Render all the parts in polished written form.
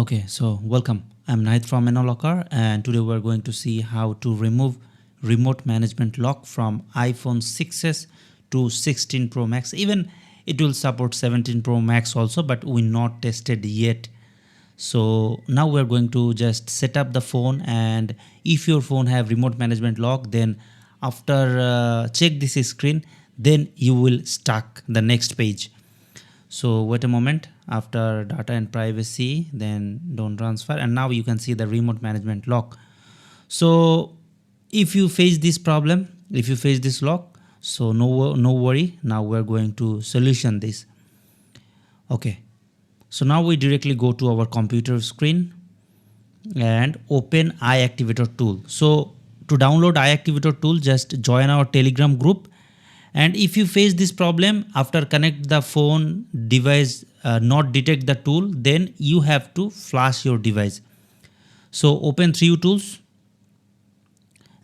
Okay, so welcome. I'm Nahid from Enrolling, and today we're going to see how to remove remote management lock from iPhone 6s to 16 Pro Max. Even it will support 17 Pro Max also, but we not tested yet. So now we're going to just set up the phone, and if your phone have remote management lock, then after check this screen, then you will stuck the next page. So wait a moment, after data and privacy, then don't transfer, and now you can see the remote management lock. So if you face this problem, if you face this lock, so no worry, now we're going to solution this. Okay, so now we directly go to our computer screen and open iActivator tool. So to download iActivator tool, just join our Telegram group. And if you face this problem after connect the phone device not detect the tool, then you have to flash your device. So open 3U tools.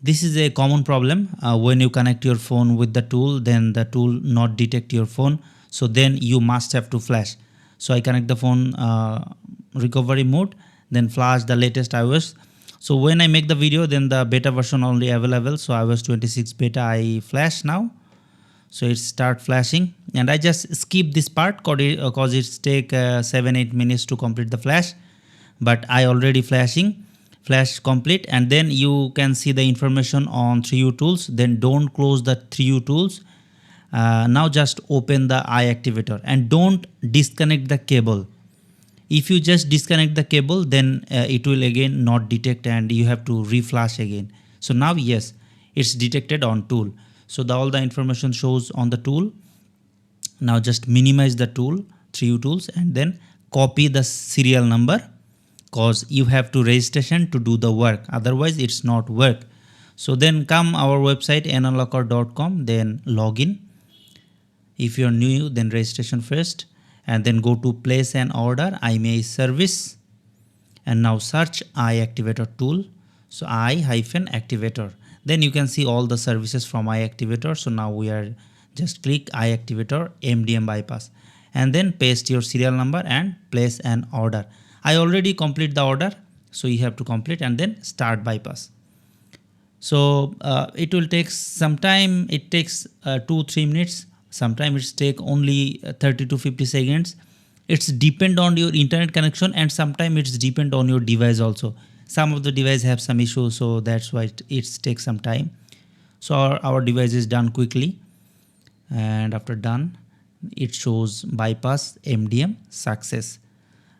This is a common problem when you connect your phone with the tool, then the tool not detect your phone. So then you must have to flash. So I connect the phone recovery mode, then flash the latest iOS. So when I make the video, then the beta version only available. So iOS 26 beta I flash now. So it start flashing, and I just skip this part because it's take 7-8 minutes to complete the flash, but I already flash complete. And then you can see the information on 3U tools. Then don't close the 3U tools. Now just open the iActivator and don't disconnect the cable. If you just disconnect the cable, then it will again not detect and you have to reflash again. So now yes, it's detected on tool. So all the information shows on the tool. Now just minimize the tool, 3U tools, and then copy the serial number, cause you have to registration to do the work. Otherwise it's not work. So then come our website enrolling.com, then login. If you're new, then registration first, and then go to place an order, IMEI service, and now search iActivator tool. So i-activator. Then you can see all the services from iActivator. So now we are just click iActivator MDM bypass and then paste your serial number and place an order. I already complete the order, so you have to complete and then start bypass. So it will take some time. It takes 2-3 minutes. Sometimes it take only 30 to 50 seconds. It's depend on your internet connection, and sometimes it's depend on your device also. Some of the device have some issues, so that's why it takes some time. So our device is done quickly, and after done, it shows bypass MDM success.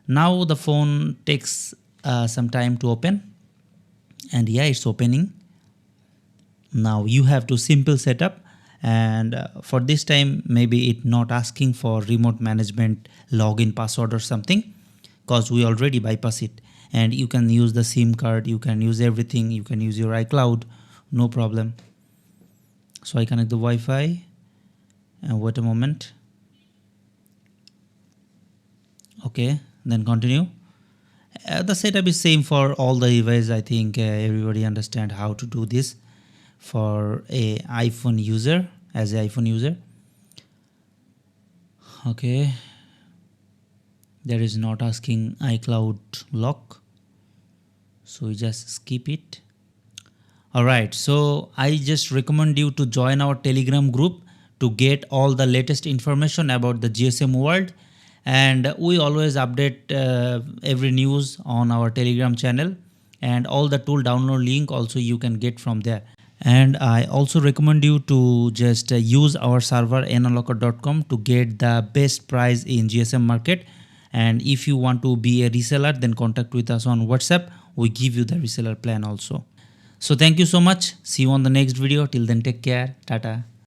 Now the phone takes some time to open, and yeah, it's opening. Now you have to simple setup, and for this time maybe it not asking for remote management login password or something, because we already bypass it. And you can use the SIM card, you can use everything, you can use your iCloud, no problem. So I connect the Wi-Fi and wait a moment. Okay, then continue. The setup is same for all the devices. I think everybody understand how to do this for a iPhone user, as an iPhone user. Okay, there is not asking iCloud lock, so we just skip it. Alright, so I just recommend you to join our Telegram group to get all the latest information about the GSM world, and we always update every news on our Telegram channel, and all the tool download link also you can get from there. And I also recommend you to just use our server enrolling.com to get the best price in GSM market. And if you want to be a reseller, then contact with us on WhatsApp. We give you the reseller plan also. So thank you so much. See you on the next video. Till then, take care. Tata.